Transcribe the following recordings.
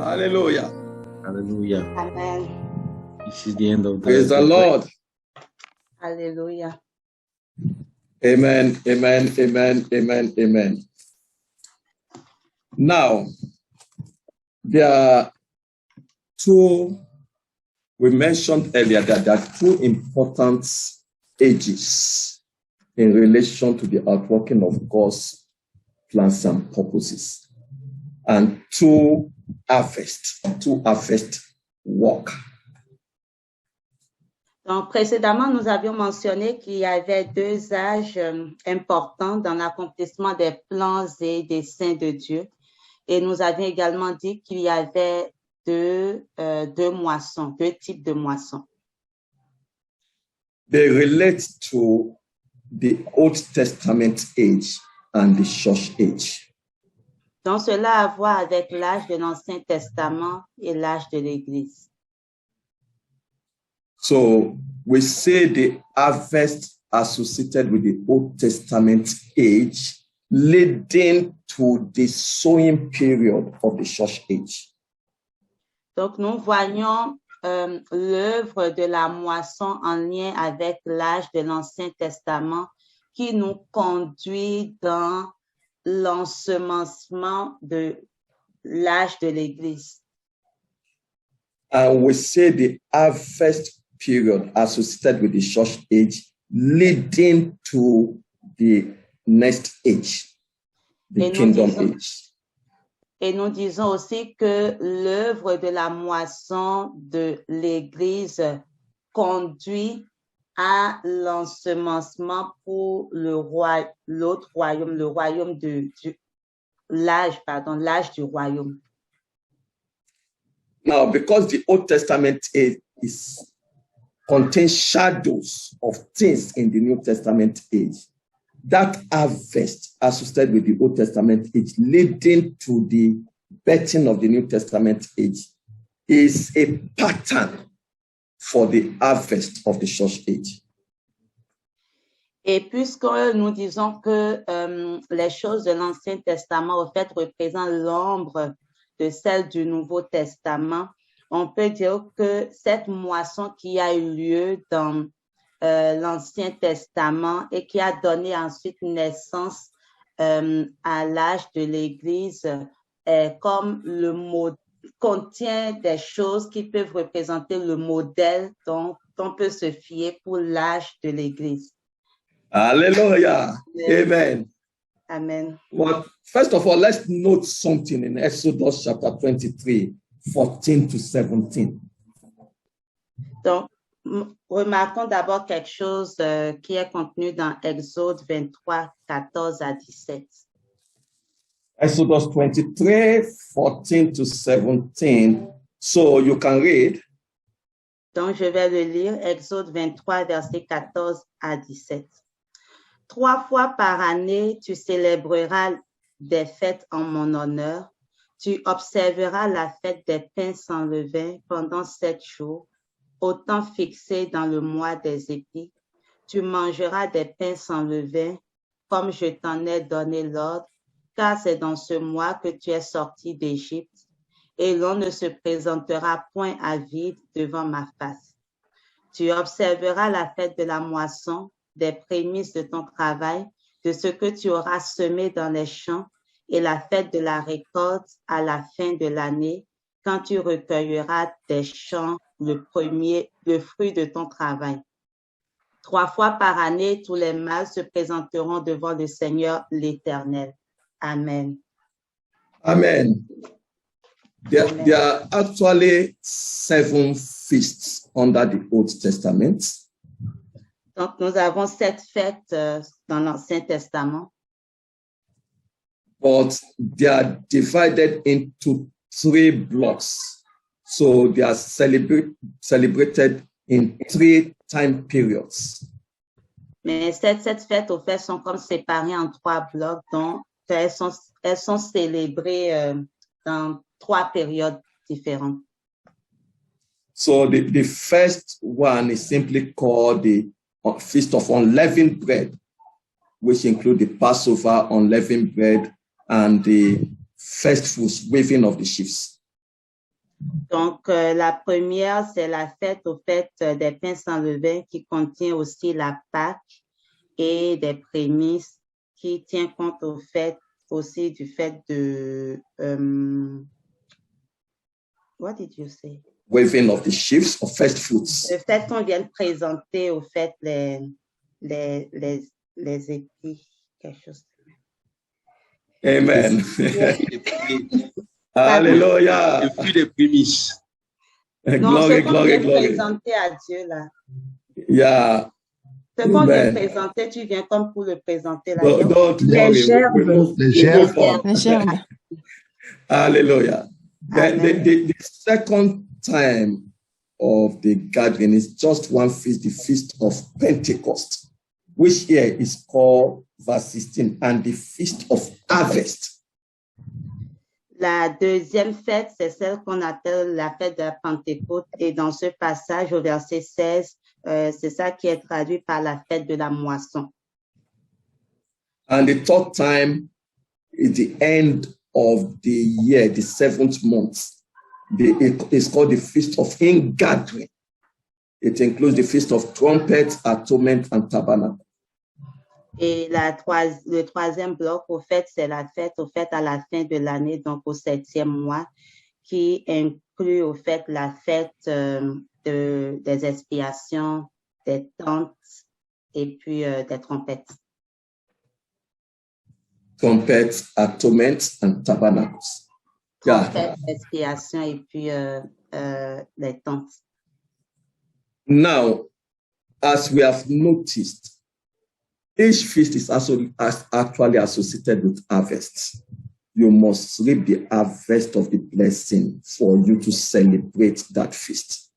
Hallelujah. Hallelujah. Amen. This is the end of the Praise the Lord. Hallelujah. Amen, amen, amen, amen, amen. Now, there are two, we mentioned earlier that there are two important ages in relation to the outworking of God's plans and purposes, and two harvest work. Donc, précédemment, nous avions mentionné qu'il y avait deux âges importants dans l'accomplissement des plans et des desseins de Dieu. Et nous avions également dit qu'il y avait deux moissons, deux types de moissons. They relate to the Old Testament age and the church age. Donc, cela a à voir avec l'âge de l'Ancien Testament et l'âge de l'Église. So we say the harvest associated with the Old Testament age leading to the sowing period of the church age. Donc, nous voyons l'œuvre de la moisson en lien avec l'âge de l'Ancien Testament qui nous conduit dans l'ensemencement de l'âge de l'Église. And we say the harvest period associated with the church age leading to the next age, the kingdom age. Et nous disons aussi que l'œuvre de la moisson de l'Église conduit à l'ensemencement pour l'autre royaume, le royaume l'âge du royaume. Now, because the Old Testament contains shadows of things in the New Testament age, that harvest associated with the Old Testament age leading to the birthing of the New Testament age is a pattern for the harvest of the church age. Et puisque nous disons que les choses de l'Ancien Testament, au fait, représentent l'ombre de celle du Nouveau Testament, on peut dire que cette moisson qui a eu lieu dans l'Ancien Testament et qui a donné ensuite naissance à l'âge de l'Église, comme contient des choses qui peuvent représenter le modèle dont on peut se fier pour l'âge de l'Église. Hallelujah. Amen. Amen. Well, first of all, let's note something in Exodus chapter 23, 14 to 17. Donc, remarquons d'abord quelque chose qui est contenu dans Exode 23, 14 à 17. Exodus 23, 14 to 17. So you can read. Donc, je vais le lire, Exode 23, versets 14 à 17. 3 fois par année, tu célébreras des fêtes en mon honneur. Tu observeras la fête des pains sans levain pendant 7 jours, au temps fixé dans le mois des épis. Tu mangeras des pains sans levain, comme je t'en ai donné l'ordre, car c'est dans ce mois que tu es sorti d'Égypte, et l'on ne se présentera point à vide devant ma face. Tu observeras la fête de la moisson, des prémices de ton travail, de ce que tu auras semé dans les champs, et la fête de la récolte à la fin de l'année, quand tu recueilleras des champs le fruit de ton travail. 3 fois par année, tous les mâles se présenteront devant le Seigneur l'Éternel. Amen. Amen. There are actually 7 feasts under the Old Testament. Donc, nous avons 7 fêtes dans l'Ancien Testament. But they are divided into 3 blocks. So they are celebrated in 3 time periods. Mais ces 7 fêtes, au fait, sont comme séparées en 3 blocs, donc elles sont célébrées dans 3 périodes différentes. So the first one is simply called the Feast of Unleavened Bread, which include the Passover, unleavened bread, and the first fruits, waving of the sheaves. Donc, la première, c'est la fête au fait des pains sans levain qui contient aussi la Pâque et des prémices qui tient compte au fait aussi du fait de what did you say? Waving of the sheaves of first fruits. Le fait qu'on vienne présenter au fait les épis, quelque chose. Amen. Et Hallelujah. puis les prémices. Non, ce Glory, qu'on glory, vient glory. présenter à Dieu là. Yeah. Ce qu'on vient Amen. présenter, tu viens comme pour le présenter là. Don't worry. gerbes. We go for- Les gerbes. Hallelujah. Amen. The second time of the gathering is just one feast, the Feast of Pentecost, which here is called verse 16, and the Feast of Harvest. La deuxième fête, c'est celle qu'on appelle la fête de la Pentecôte. Et dans ce passage, au verset 16, c'est ça qui est traduit par la fête de la moisson. And the third time is the end of the year, the seventh month. It's called the Feast of Ingathering. It includes the Feast of Trumpets, Atonement, and Tabernacle. Et le troisième bloc, au fait, c'est la fête, au fait, à la fin de l'année, donc au 7e mois, qui inclut, au fait, la fête des expiations, des tentes et puis des trompettes. Trumpets, Atonement, and Tabernacles. Yeah. Trompettes, expiations et puis les tentes. Now, as we have noticed, each feast is actually associated with harvest. You must reap the harvest of the blessing for you to celebrate that feast.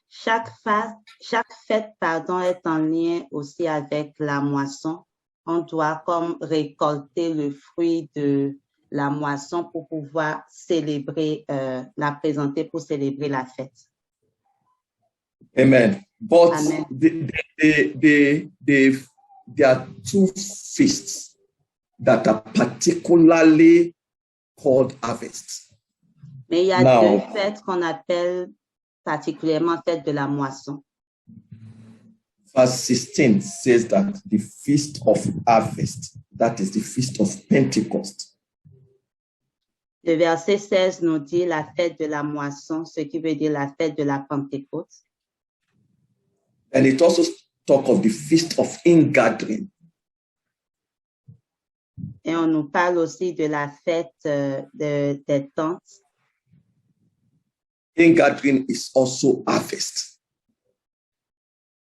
Chaque fête, est en lien aussi avec la moisson. On doit comme récolter le fruit de la moisson pour pouvoir célébrer, la présenter pour célébrer la fête. Amen. But Amen. There are two feasts that are particularly called harvest. Mais il y a Now, deux fêtes qu'on appelle particulièrement fête de la moisson. Verse 16 says that the feast of harvest, that is the feast of Pentecost. Le verset 16 nous dit la fête de la moisson, ce qui veut dire la fête de la Pentecôte. And it also talk of the feast of ingathering. Et on nous parle aussi de la fête des tentes. Ingathering is also harvest.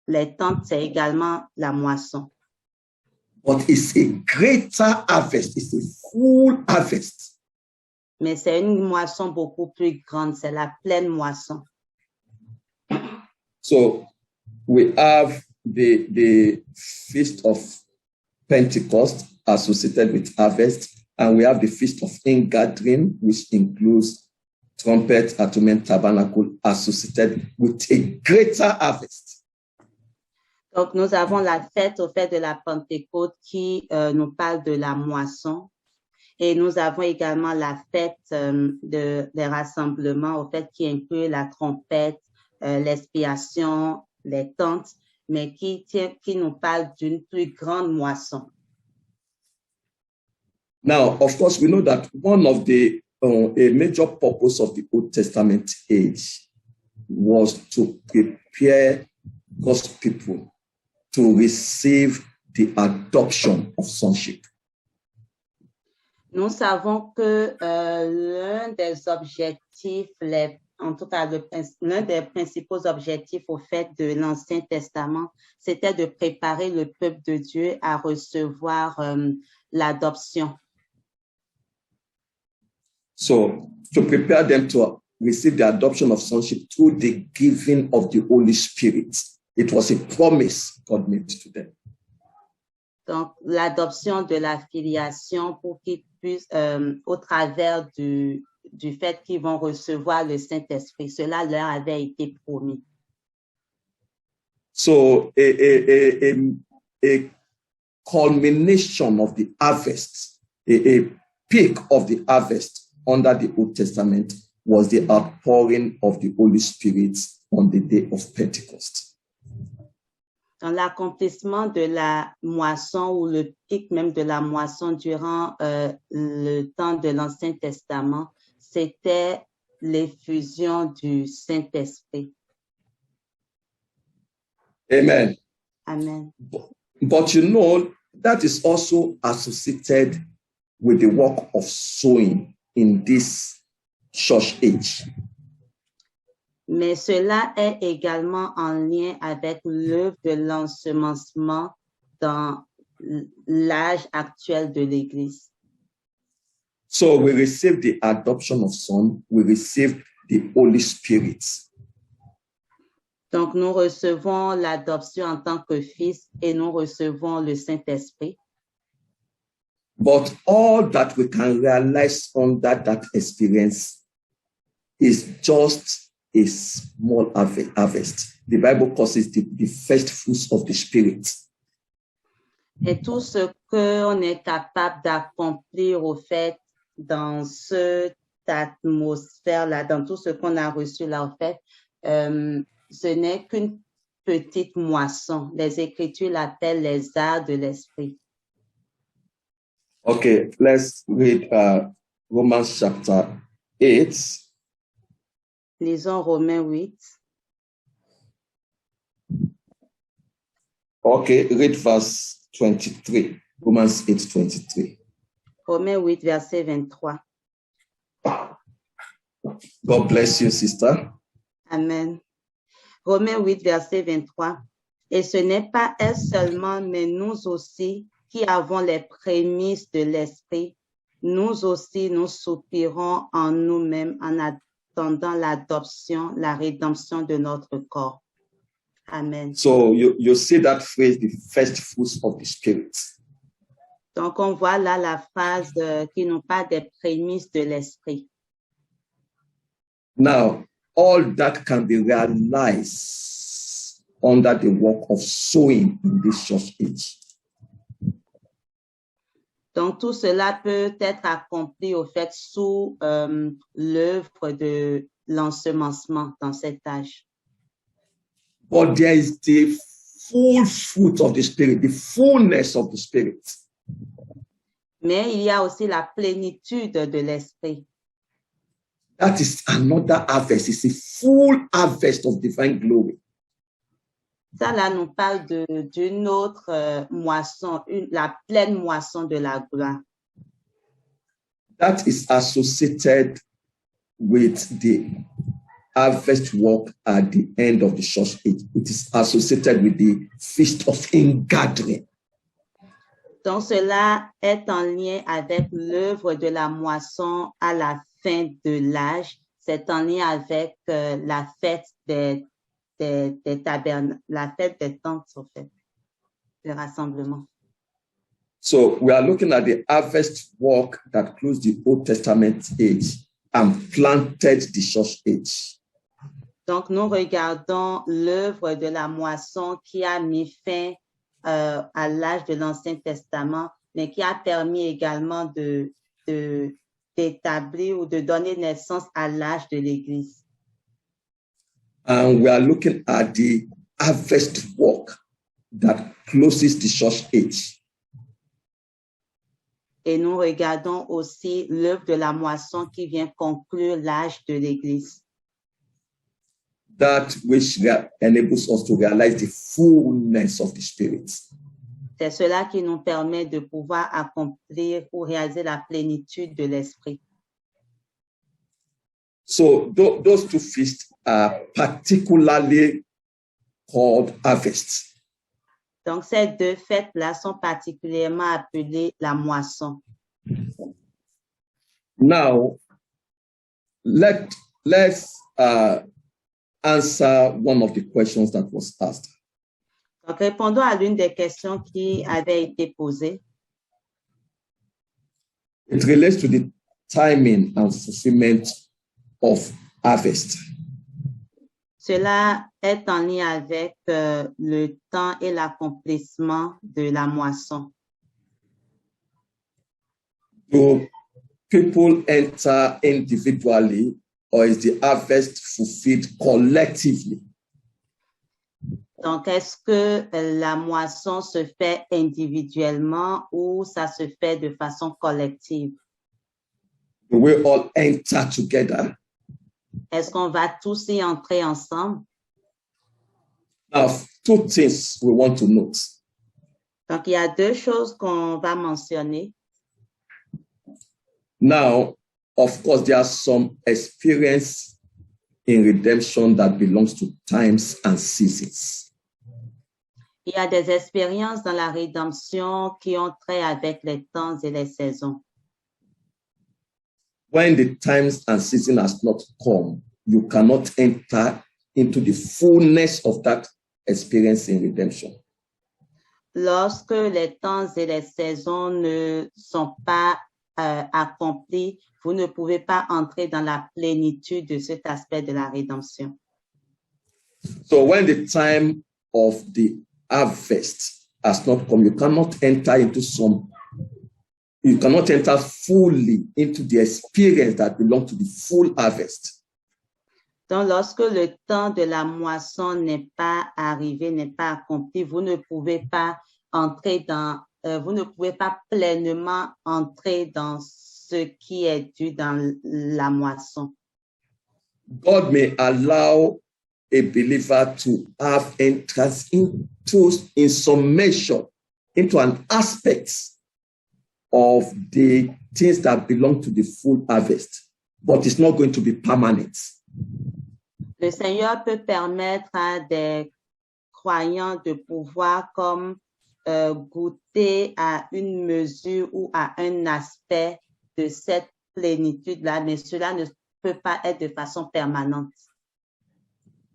Les tentes, c'est également la moisson. But it's a greater harvest. It's a full harvest. Mais c'est une moisson beaucoup plus grande, c'est la pleine moisson. So we have the feast of Pentecost associated with harvest, and we have the feast of ingathering, which includes trumpet, atonement, tabernacle, associated with a greater harvest. Donc, nous avons la fête au fait de la Pentecôte qui nous parle de la moisson. Et nous avons également la fête des rassemblements au fait qui inclut la trompette, l'expiation, les tentes, mais qui nous parle d'une plus grande moisson. Now, of course, we know that one of a major purpose of the Old Testament age was to prepare God's people to receive the adoption of sonship. Nous savons que l'un des objectifs, en tout cas l'un des principaux objectifs au fait de l'Ancien Testament, c'était de préparer le peuple de Dieu à recevoir l'adoption. So, to prepare them to receive the adoption of sonship through the giving of the Holy Spirit. It was a promise God made to them. Donc, l'adoption de la filiation pour qu'ils puissent, au travers du fait qu'ils vont recevoir le Saint-Esprit, cela leur avait été promis. So, a culmination of the harvest, a peak of the harvest under the Old Testament was the outpouring of the Holy Spirit on the day of Pentecost. Dans l'accomplissement de la moisson ou le pic même de la moisson durant le temps de l'Ancien Testament, c'était l'effusion du Saint-Esprit. Amen. Amen. But you know, that is also associated with the work of sowing in this church age. Mais cela est également en lien avec l'œuvre de l'ensemencement dans l'âge actuel de l'Église. So we receive the adoption of son, we receive the Holy Spirit. Donc, nous recevons l'adoption en tant que fils et nous recevons le Saint-Esprit. But all that we can realize under that experience is just a small harvest. The Bible calls it the first fruits of the Spirit. Et tout ce qu'on est capable d'accomplir au fait dans cette atmosphère-là, dans tout ce qu'on a reçu là, en fait, ce n'est qu'une petite moisson. Les Écritures l'appellent les arts de l'Esprit. Okay, let's read Romans chapter 8. Lisons Romains 8. Okay, read verse 23. Romans 8, 23. Romains 8, verset 23. God bless you, sister. Amen. Romains 8, verset 23. Et ce n'est pas elle seulement, mais nous aussi qui avons les prémices de l'Esprit, nous aussi nous soupirons en nous-mêmes en attendant l'adoption, la rédemption de notre corps. Amen. So you see that phrase, the first fruits of the Spirit. Donc, on voit là la phrase qui nous parle des prémices de l'Esprit. Now, all that can be realized under the work of sowing in this church age. Donc, tout cela peut être accompli au fait sous l'œuvre de l'ensemencement dans cet âge. But there is the full fruit of the Spirit, the fullness of the Spirit. Mais il y a aussi la plénitude de l'Esprit. That is another harvest. It's a full harvest of divine glory. Ça, là, nous parle d'une autre moisson, la pleine moisson de la gloire. That is associated with the harvest work at the end of the church age. It is associated with the feast of ingathering. Donc, cela est en lien avec l'œuvre de la moisson à la fin de l'âge. C'est en lien avec la fête des tabernacles, la fête des tentes, en fait, le rassemblement. So we are looking at the harvest work that closed the Old Testament age and planted the church age. Donc, nous regardons l'œuvre de la moisson qui a mis fin à l'âge de l'Ancien Testament, mais qui a permis également d'établir ou de donner naissance à l'âge de l'Église. And we are looking at the harvest work that closes the church age. Et nous regardons aussi l'œuvre de la moisson qui vient conclure l'âge de l'Église. That which enables us to realize the fullness of the Spirit. C'est cela qui nous permet de pouvoir accomplir ou réaliser la plénitude de l'Esprit. So those two feasts are particularly called harvests. Donc, ces deux fêtes-là sont particulièrement appelées la moisson. Now, let's answer one of the questions that was asked. Donc, répondons à l'une des questions qui avait été posée. It relates to the timing and fulfillment of harvest. Cela est en lien avec le temps et l'accomplissement de la moisson. Do people enter individually or is the harvest fulfilled collectively? Donc, est-ce que la moisson se fait individuellement ou ça se fait de façon collective? Do we all enter together? Est-ce qu'on va tous y entrer ensemble? Now, two things we want to note. Donc, il y a deux choses qu'on va mentionner. Now, of course, there are some experience in redemption that belongs to times and seasons. Il y a des expériences dans la rédemption qui ont trait avec les temps et les saisons. When the times and season has not come, you cannot enter into the fullness of that experience in redemption. Lorsque les temps et les saisons ne sont pas accomplis, vous ne pouvez pas entrer dans la plénitude de cet aspect de la rédemption. So when the time of the harvest has not come, you cannot enter fully into the experience that belongs to the full harvest. Donc, lorsque le temps de la moisson n'est pas arrivé, n'est pas accompli, vous ne pouvez pas pleinement entrer dans ce qui est dû dans la moisson. God may allow a believer to have entrance in some measure, into an aspect of the things that belong to the full harvest, but it's not going to be permanent. Le Seigneur peut permettre à des croyants de pouvoir comme goûter à une mesure ou à un aspect de cette plénitude-là, mais cela ne peut pas être de façon permanente.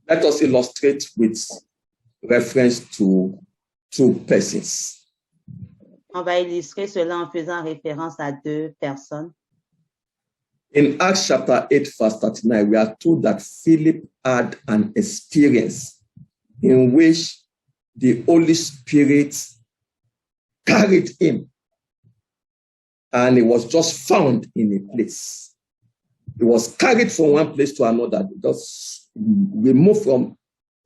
Let us illustrate with reference to two persons. On va illustrer cela en faisant référence à deux personnes. In Acts chapter 8, verse 39, we are told that Philip had an experience in which the Holy Spirit carried him, and he was just found in a place. He was carried from one place to another. They just removed from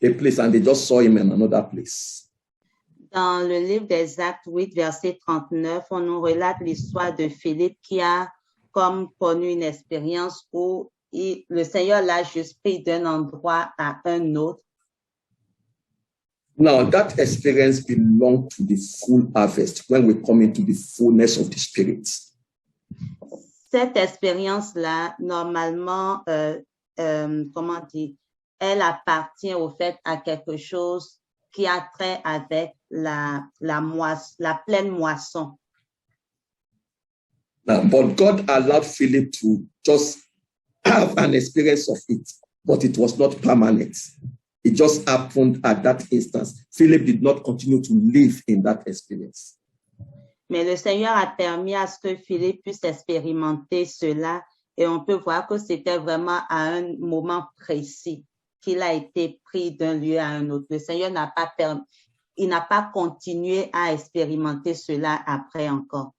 a place and they just saw him in another place. Dans le livre des Actes 8, verset 39, on nous relate l'histoire de Philippe qui a comme connu une expérience où le Seigneur l'a juste pris d'un endroit à un autre. Now, that experience belongs to the full harvest when we come into the fullness of the Spirit. Cette expérience-là, normalement, comment dire, elle appartient au fait à quelque chose qui a trait avec la pleine moisson. Now, but God allowed Philip to just have an experience of it, but it was not permanent. It just happened at that instance. Philip did not continue to live in that experience. Mais le Seigneur a permis à ce que Philippe puisse expérimenter cela et on peut voir que c'était vraiment à un moment précis qu'il a été pris d'un lieu à un autre. Le Seigneur n'a pas continué à expérimenter cela après encore.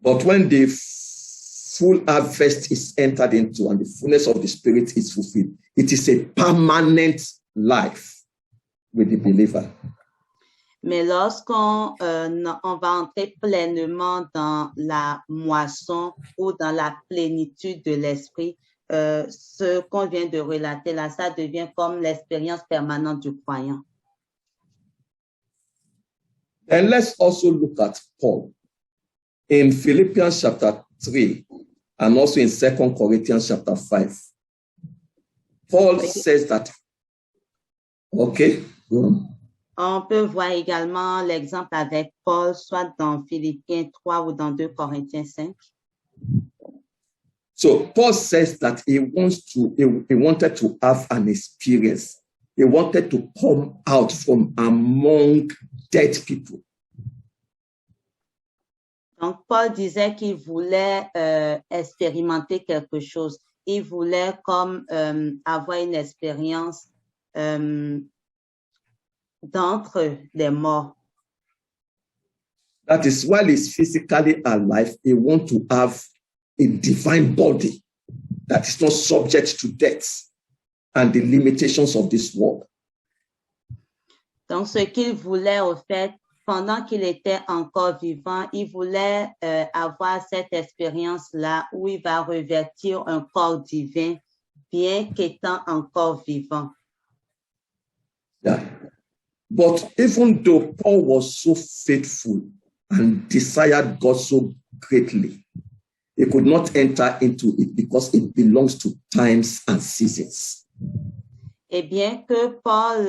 But when the full harvest is entered into and the fullness of the Spirit is fulfilled, it is a permanent life with the believer. Mais lorsqu'on on va entrer pleinement dans la moisson ou dans la plénitude de l'esprit, ce qu'on vient de relater là, ça devient comme l'expérience permanente du croyant. And let's also look at Paul. In Philippians chapter 3 and also in 2 Corinthians chapter 5, Paul says that, okay. On peut voir également l'exemple avec Paul, soit dans Philippiens 3 ou dans 2 Corinthiens 5. So Paul says that he wanted to have an experience. He wanted to come out from among dead people. Donc, Paul disait qu'il voulait expérimenter quelque chose. Il voulait comme avoir une expérience d'entre les morts. That is, while he's physically alive, he wants to have a divine body that is not subject to death and the limitations of this world. Donc, ce qu'il voulait, au fait, pendant qu'il était encore vivant, il voulait avoir cette expérience-là où il va revêtir un corps divin, bien qu'étant encore vivant. Yeah. But even though Paul was so faithful and desired God so greatly, he could not enter into it because it belongs to times and seasons. Et bien que Paul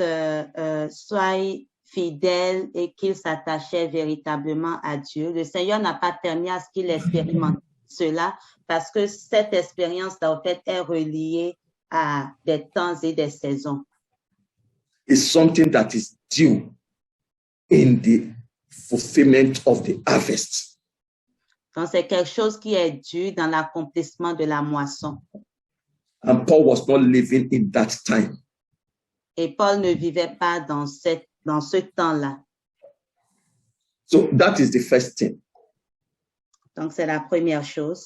soit fidèle et qu'il s'attachait véritablement à Dieu, le Seigneur n'a pas permis à ce qu'il expérimente cela parce que cette expérience-là, en fait, est reliée à des temps et des saisons. It's something that is due in the fulfillment of the harvest. Donc, c'est quelque chose qui est dû dans l'accomplissement de la moisson. And Paul was not living in that time. Et Paul ne vivait pas dans ce temps-là. So that is the first thing. Donc, c'est la première chose.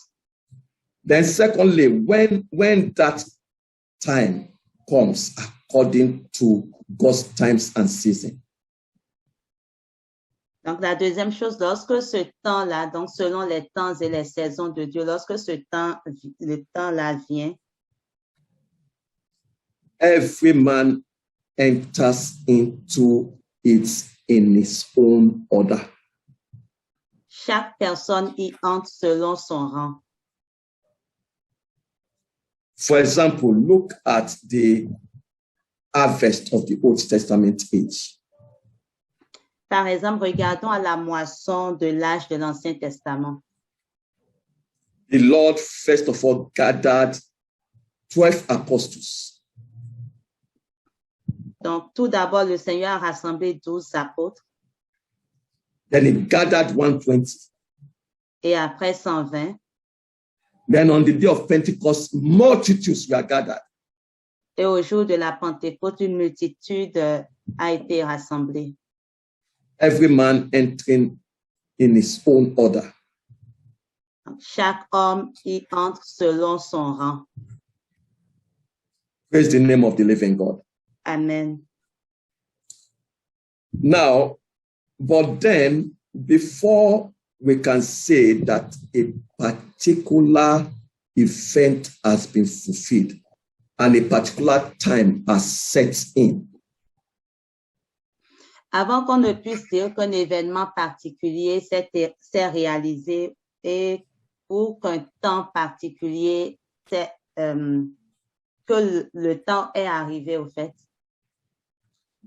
Then secondly, when that time comes according to God's times and season, Donc, la deuxième chose, lorsque ce temps-là, donc selon les temps et les saisons de Dieu, lorsque le temps-là vient, every man enters into it in his own order. chaque personne y entre selon son rang. For example, look at the harvest of the Old Testament age. Par exemple, regardons à la moisson de l'âge de l'Ancien Testament. The Lord, first of all, gathered 12 apostles. Donc, tout d'abord, le Seigneur a rassemblé 12 apôtres Then he gathered 120. et après 120. Then on the day of Pentecost, multitudes were gathered. Et au jour de la Pentecôte, une multitude a été rassemblée. Every man entering in his own order. Donc, chaque homme y entre selon son rang. Praise the name of the living God. Amen. Now, but then, before we can say that a particular event has been fulfilled and a particular time has set in, Avant qu'on ne puisse dire qu'un événement particulier s'est réalisé et ou qu'un temps particulier, que le temps est arrivé au fait,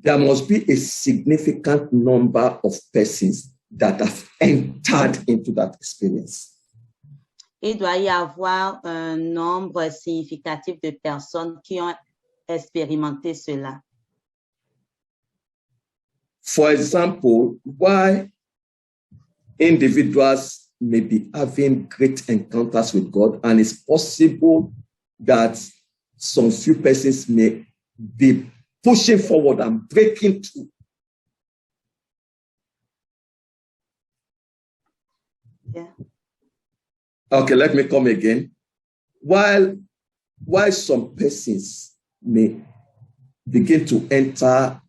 there must be a significant number of persons that have entered into that experience. il doit y avoir un nombre significatif de personnes qui ont expérimenté cela. For example, why individuals may be having great encounters with God, and it's possible that some few persons may be pushing forward and breaking through. Yeah. Okay, let me come again. While some persons may begin to enter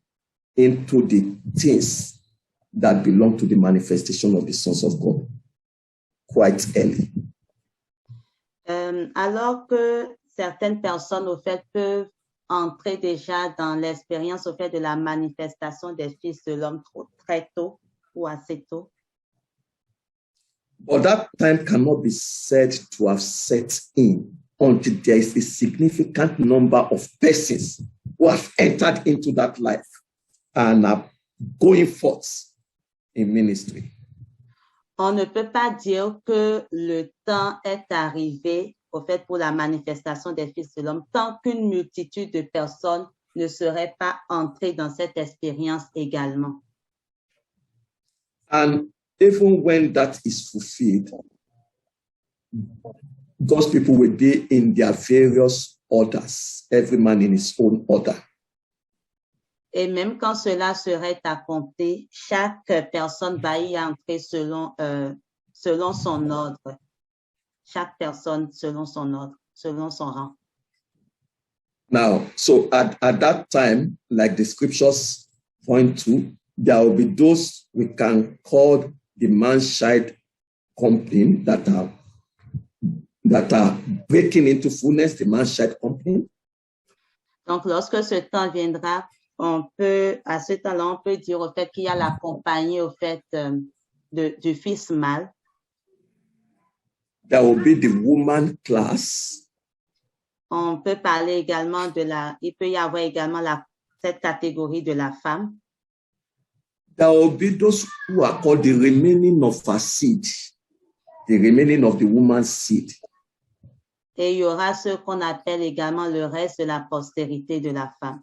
into the things that belong to the manifestation of the sons of God quite early. Alors que certaines personnes, au fait, peuvent entrer déjà dans l'expérience, au fait, de la manifestation des fils de l'homme très tôt ou assez tôt. But that time cannot be said to have set in until there is a significant number of persons who have entered into that life and are going forth in ministry. On ne peut pas dire que le temps est arrivé, au fait, pour la manifestation des fils de l'homme, tant qu'une multitude de personnes ne seraient pas entrées dans cette expérience également. And even when that is fulfilled, God's people will be in their various orders, every man in his own order. Et même quand cela serait accompli, chaque personne va y entrer selon son ordre. Chaque personne selon son ordre, selon son rang. Now, so at that time, like the scriptures point to, there will be those we can call the man-child company that are breaking into fullness, the man-child company. Donc, lorsque ce temps viendra, à ce temps-là, on peut dire au fait qu'il y a la compagnie au fait du fils mâle. There will be the woman class. On peut parler également il peut y avoir également cette catégorie de la femme. There will be those who are called the remaining of her seed, the remaining of the woman's seed. Et il y aura ceux qu'on appelle également le reste de la postérité de la femme.